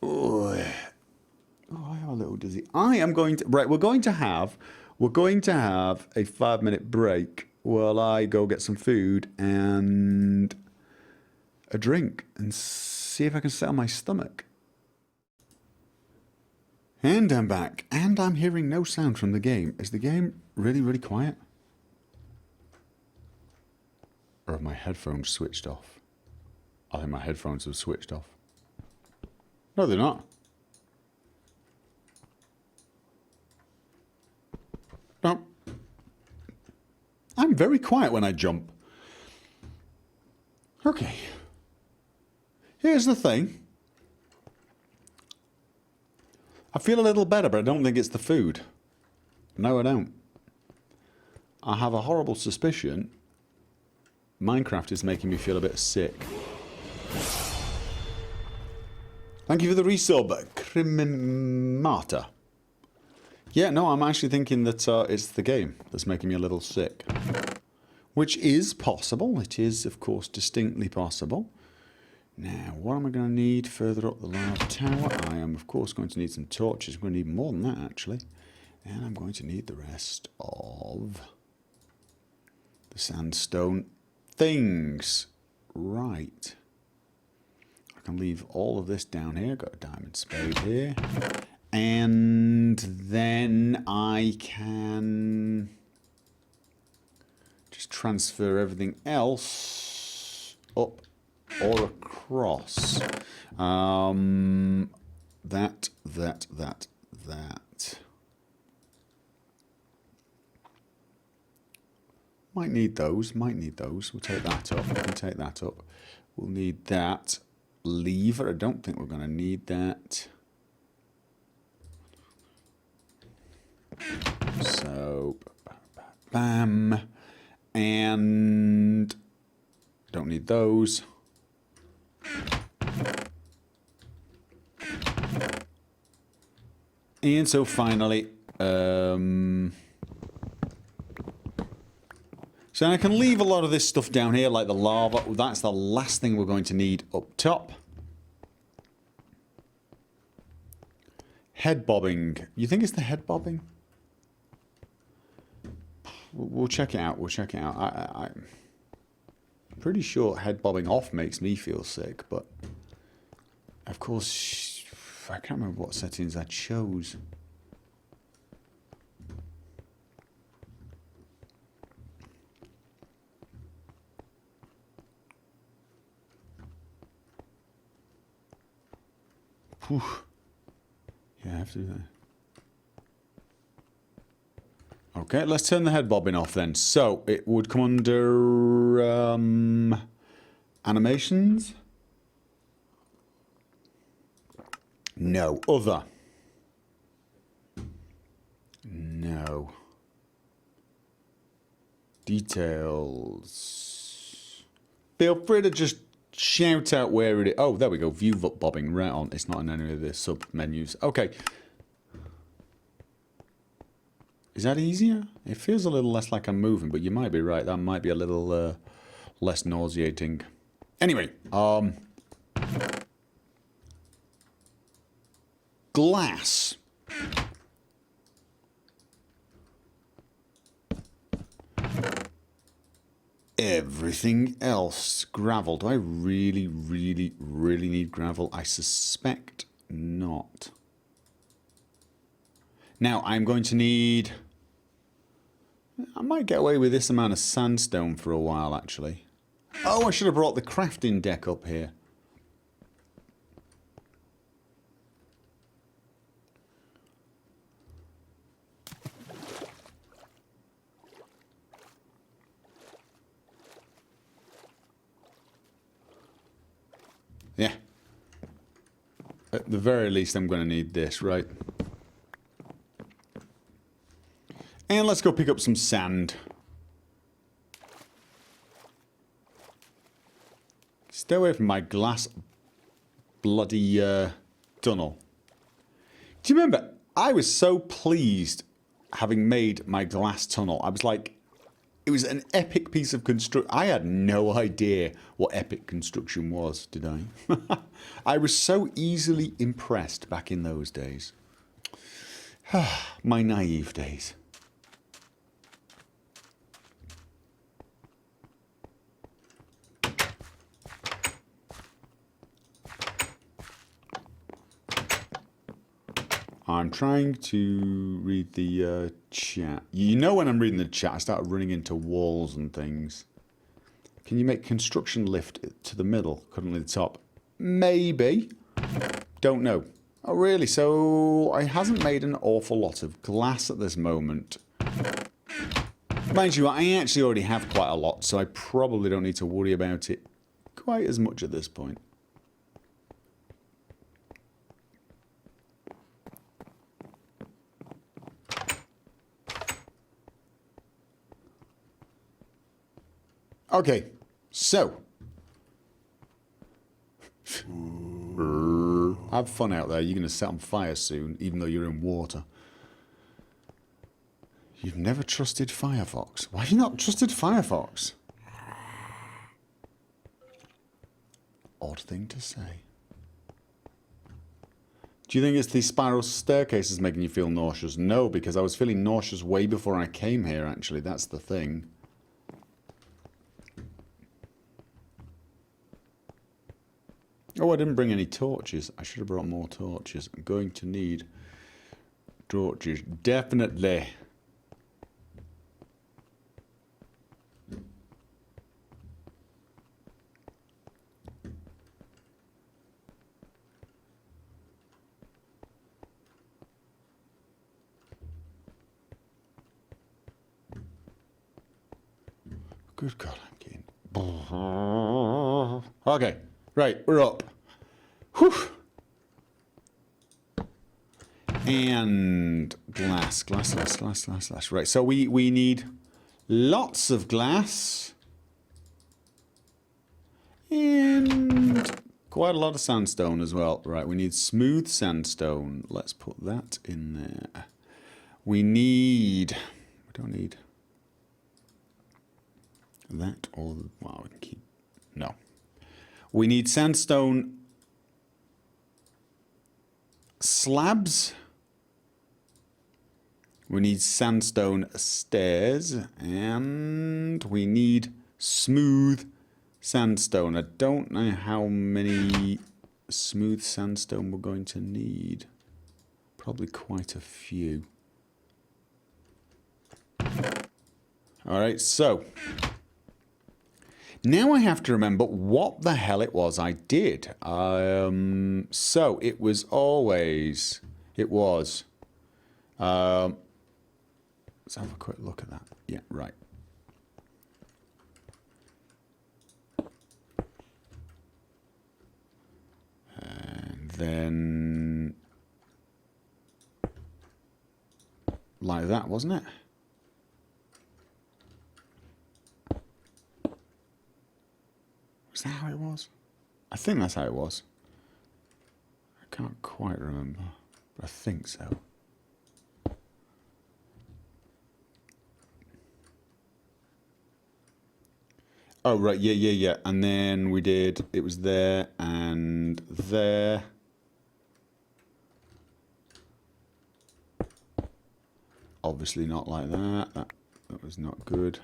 Oh, I am a little dizzy. I am going to... right, we're going to have a 5-minute break while I go get some food and a drink and see if I can settle my stomach. And I'm back. And I'm hearing no sound from the game. Is the game really, really quiet? Or have my headphones switched off? I think my headphones have switched off. No, they're not. No. I'm very quiet when I jump. Okay. Here's the thing. I feel a little better, but I don't think it's the food. No, I don't. I have a horrible suspicion Minecraft is making me feel a bit sick. Thank you for the resub, Crimimata. Yeah, no, I'm actually thinking that it's the game that's making me a little sick. Which is possible. It is, of course, distinctly possible. Now, what am I going to need further up the lava tower? I am, of course, going to need some torches. I'm going to need more than that, actually. And I'm going to need the rest of the sandstone things. Right. I can leave all of this down here. Got a diamond spade here. And then I can just transfer everything else up or across. that. Might need those. We'll take that up. We can take that up. We'll need that lever. I don't think we're going to need that. So, bam. And don't need those. And so finally, so I can leave a lot of this stuff down here, like the lava. That's the last thing we're going to need up top. Head bobbing. You think it's the head bobbing? We'll check it out. I'm pretty sure head bobbing off makes me feel sick, but of course, I can't remember what settings I chose. Whew. Yeah, I have to do that. Okay, let's turn the head bobbing off then. So it would come under animations. No, other. No. Details. Feel free to just shout out where it is. Oh, there we go. View bobbing right on. It's not in any of the sub menus. Okay. Is that easier? It feels a little less like I'm moving, but you might be right. That might be a little less nauseating. Anyway, glass. Everything else. Gravel. Do I really need gravel? I suspect not. Now, I'm going to need... I might get away with this amount of sandstone for a while, actually. Oh, I should have brought the crafting deck up here. Yeah. At the very least, I'm going to need this, right? And let's go pick up some sand. Stay away from my glass bloody tunnel. Do you remember? I was so pleased having made my glass tunnel. I was like, it was an epic piece of construction. I had no idea what epic construction was, did I? I was so easily impressed back in those days. My naive days. I'm trying to read the chat. You know when I'm reading the chat, I start running into walls and things. Can you make construction lift to the middle, currently the top? Maybe. Don't know. Oh, really? So I hasn't made an awful lot of glass at this moment. Mind you, I actually already have quite a lot, so I probably don't need to worry about it quite as much at this point. Okay, so have fun out there. You're going to set on fire soon, even though you're in water. You've never trusted Firefox. Why have you not trusted Firefox? Odd thing to say. Do you think it's the spiral staircases making you feel nauseous? No, because I was feeling nauseous way before I came here, actually. That's the thing. Oh, I didn't bring any torches. I should have brought more torches. I'm going to need torches. Definitely. Good God, I'm getting... Okay, right, we're up. Whew. And glass. Right, so we need lots of glass. And quite a lot of sandstone as well. Right, we need smooth sandstone. Let's put that in there. We don't need that or... Well, we can keep... No. We need sandstone slabs. We need sandstone stairs. And we need smooth sandstone. I don't know how many smooth sandstone we're going to need. Probably quite a few. Alright, so now I have to remember what the hell it was I did. So it was always... It was... let's have a quick look at that. Yeah, right. And then... Like that, wasn't it? Is that how it was? I think that's how it was. I can't quite remember, but I think so. Oh, right, yeah. And then we did, it was there and there. Obviously not like that. That was not good.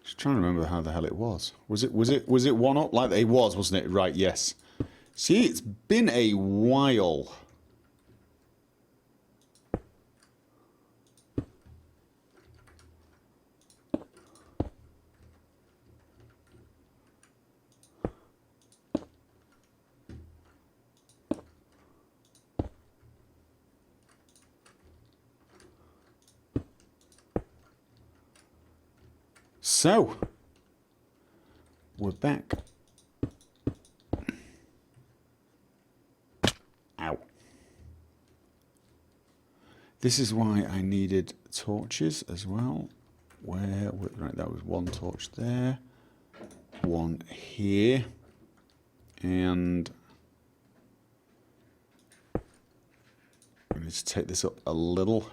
Just trying to remember how the hell it was. Was it one up like it was, wasn't it? Right, yes. See, it's been a while. So, we're back. Ow. This is why I needed torches as well. Right, that was one torch there. One here. And I need to take this up a little.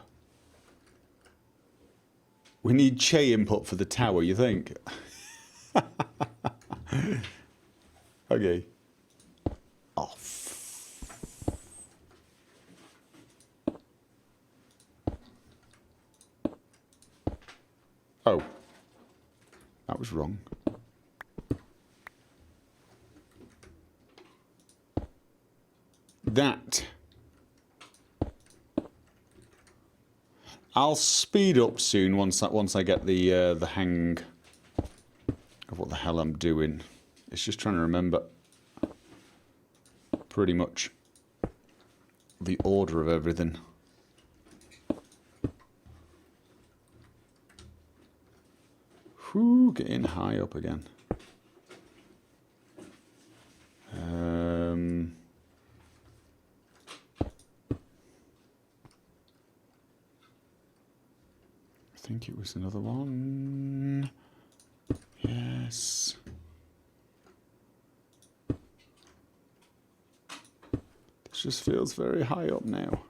We need Che input for the tower, you think? Okay. Off. Oh. That was wrong. That. I'll speed up soon once I get the hang of what the hell I'm doing. It's just trying to remember pretty much the order of everything. Whew, getting high up again. I think it was another one. Yes. This just feels very high up now.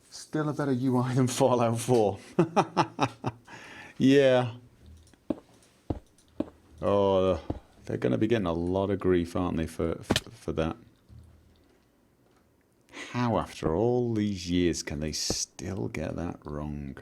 Still a better UI than Fallout 4. Yeah. Oh, they're going to be getting a lot of grief, aren't they, for that? How, after all these years, can they still get that wrong?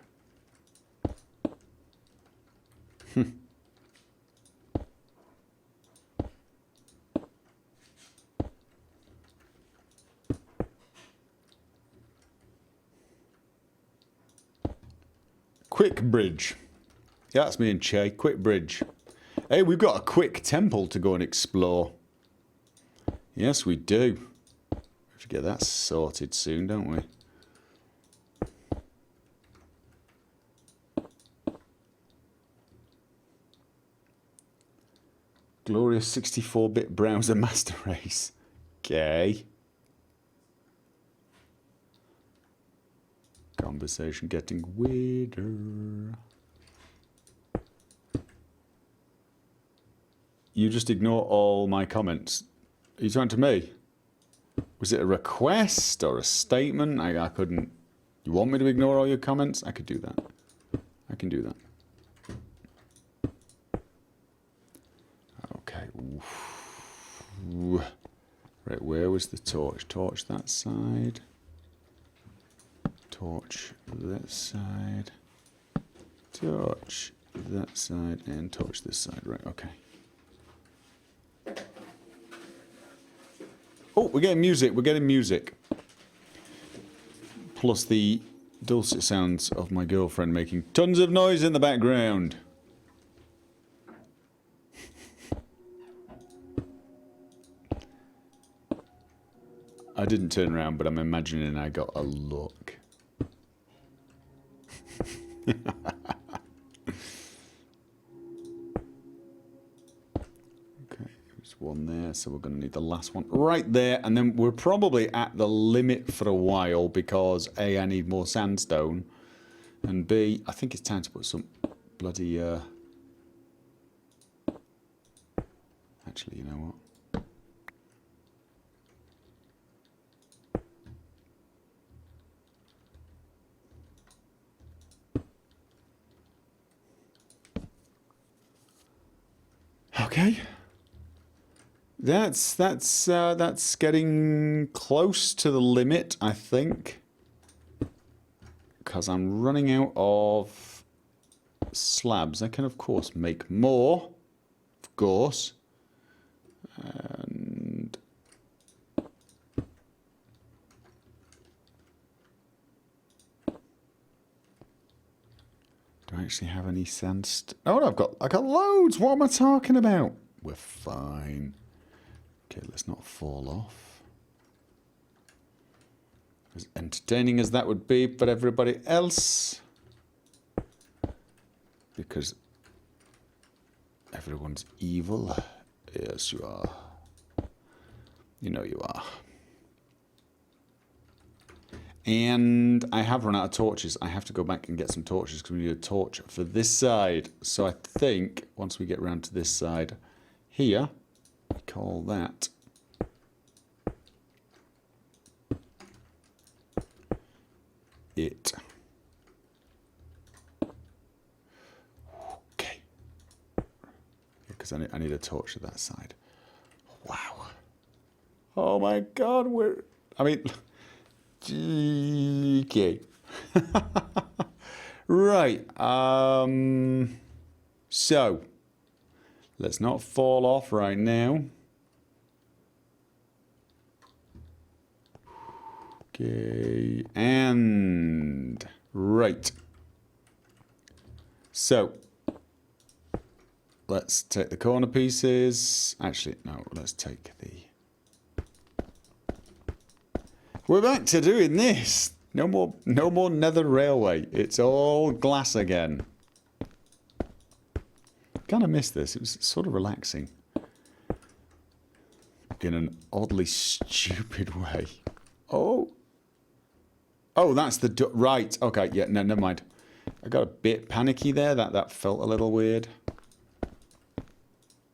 Quick bridge. Yeah, that's me and Che. Quick bridge. Hey, we've got a quick temple to go and explore. Yes, we do. We have to get that sorted soon, don't we? Glorious 64-bit browser master race. Okay. Conversation getting weirder. You just ignore all my comments. Are you talking to me? Was it a request or a statement? I couldn't... You want me to ignore all your comments? I could do that. I can do that. Okay. Oof. Right, where was the torch? Torch that side. Torch that side. Torch that side. And torch this side. Right, okay. Oh, we're getting music. We're getting music. Plus the dulcet sounds of my girlfriend making tons of noise in the background. I didn't turn around, but I'm imagining I got a look. One there, so we're going to need the last one right there, and then we're probably at the limit for a while because A, I need more sandstone, and B, I think it's time to put some bloody actually, you know what, okay. That's getting close to the limit, I think, because I'm running out of slabs. I can, of course, make more, of course, and do I actually have any sandstone? Oh, no, I got loads. What am I talking about? We're fine. Okay, let's not fall off. As entertaining as that would be for everybody else. Because everyone's evil. Yes, you are. You know you are. And I have run out of torches. I have to go back and get some torches because we need a torch for this side. So I think once we get around to this side here, we call that it. Okay. Because I need a torch to that side. Wow. Oh my god, I mean... Okay. Right. So... Let's not fall off right now. Okay, and right. So let's take the corner pieces. Actually, no, let's take the... We're back to doing this. No more nether railway. It's all glass again. Kind of missed this. It was sort of relaxing in an oddly stupid way. Oh, that's the right. Okay, yeah, no, never mind. I got a bit panicky there. That felt a little weird.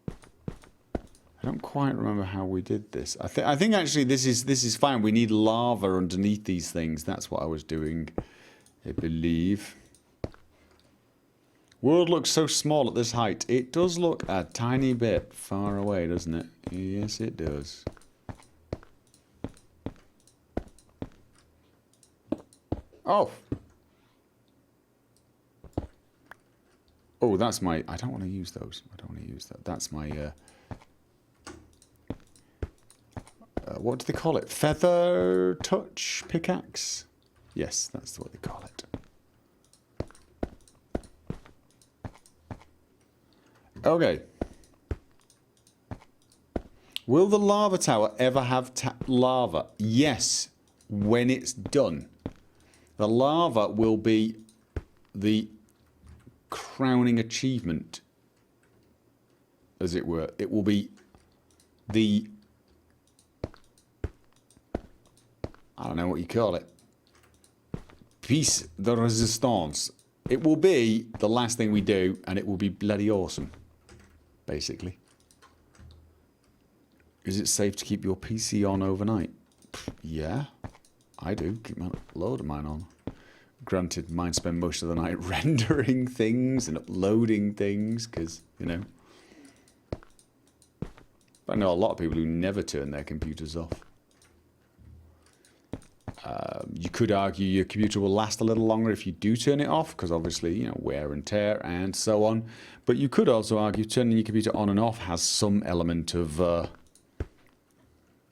I don't quite remember how we did this. I think actually this is fine. We need lava underneath these things. That's what I was doing, I believe. World looks so small at this height. It does look a tiny bit far away, doesn't it? Yes, it does. Oh. Oh, that's my... I don't want to use those. I don't want to use that. That's my... what do they call it? Feather touch pickaxe? Yes, that's what they call it. Okay. Will the lava tower ever have lava? Yes, when it's done. The lava will be the crowning achievement, as it were. It will be the... I don't know what you call it. Piece de resistance. It will be the last thing we do, and it will be bloody awesome, basically. Is it safe to keep your PC on overnight? Yeah, I do. Keep a load of mine on. Granted, mine spend most of the night rendering things and uploading things, because, you know. But I know a lot of people who never turn their computers off. You could argue your computer will last a little longer if you do turn it off, because obviously, you know, wear and tear and so on. But you could also argue turning your computer on and off has some element of...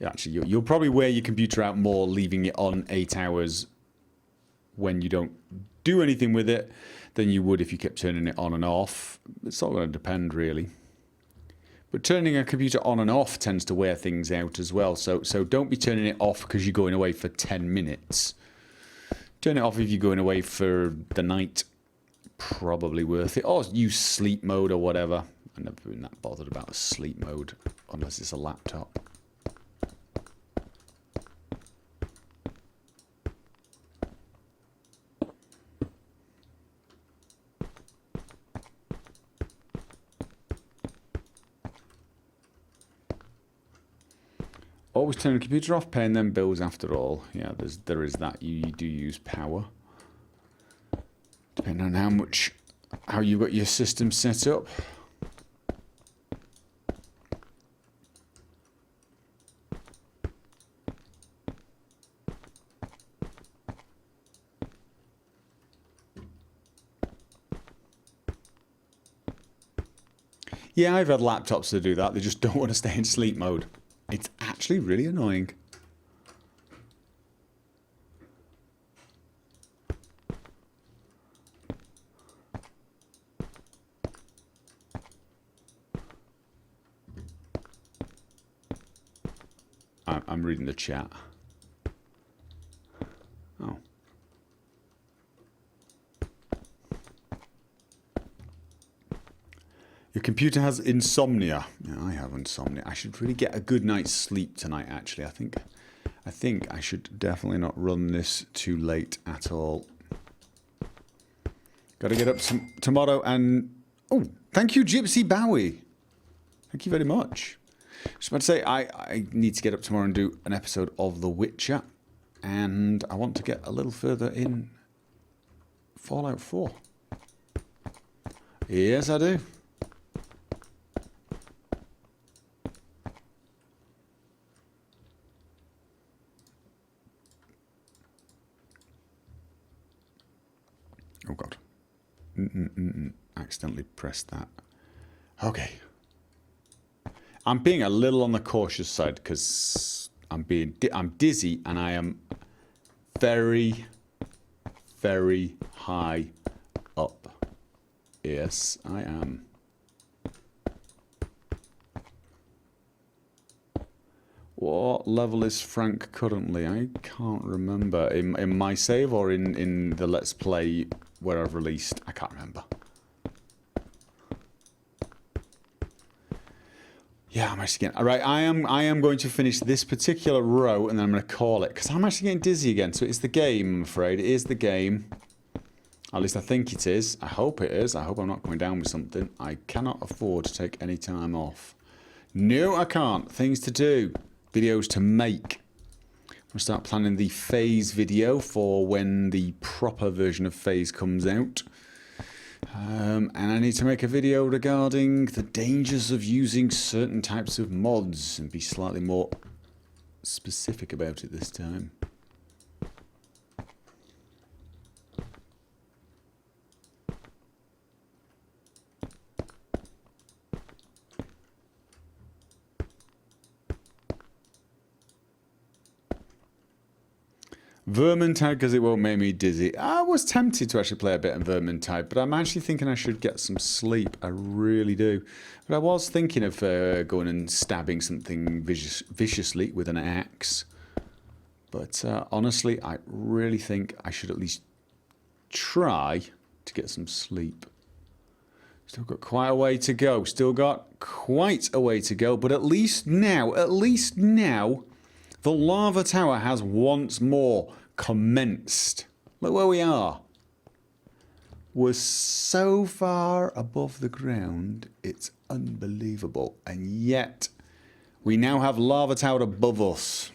actually, you'll probably wear your computer out more leaving it on 8 hours when you don't do anything with it than you would if you kept turning it on and off. It's all going to depend, really. But turning a computer on and off tends to wear things out as well. So don't be turning it off because you're going away for 10 minutes. Turn it off if you're going away for the night. Probably worth it. Or use sleep mode or whatever. I've never been that bothered about sleep mode unless it's a laptop. Always turn the computer off, paying them bills after all. Yeah, there is that. You do use power. Depending on how you got your system set up. Yeah, I've had laptops that do that. They just don't want to stay in sleep mode. It's actually really annoying. I'm reading the chat. Oh. Your computer has insomnia. Yeah, I have insomnia. I should really get a good night's sleep tonight, actually. I think I should definitely not run this too late at all. Got to get up tomorrow and... Oh, thank you, Gypsy Bowie. Thank you very much. Just about to say, I need to get up tomorrow and do an episode of The Witcher. And I want to get a little further in Fallout 4. Yes, I do. Oh, God. Accidentally pressed that. Okay. I'm being a little on the cautious side because I'm dizzy and I am very, very high up. Yes, I am. What level is Frank currently? I can't remember. In my save or in the Let's Play where I've released? I can't remember. Yeah, I'm actually getting... Alright, I am going to finish this particular row and then I'm going to call it. Because I'm actually getting dizzy again. So it's the game, I'm afraid. It is the game. At least I think it is. I hope it is. I hope I'm not coming down with something. I cannot afford to take any time off. No, I can't. Things to do. Videos to make. I'm going to start planning the Phase video for when the proper version of Phase comes out. And I need to make a video regarding the dangers of using certain types of mods and be slightly more specific about it this time. Vermintide because it won't make me dizzy. I was tempted to actually play a bit of Vermintide, but I'm actually thinking I should get some sleep. I really do. But I was thinking of going and stabbing something viciously with an axe. But honestly, I really think I should at least try to get some sleep. Still got quite a way to go. Still got quite a way to go. But at least now, the lava tower has once more commenced. Look where we are. We're so far above the ground, it's unbelievable. And yet, we now have lava tower above us.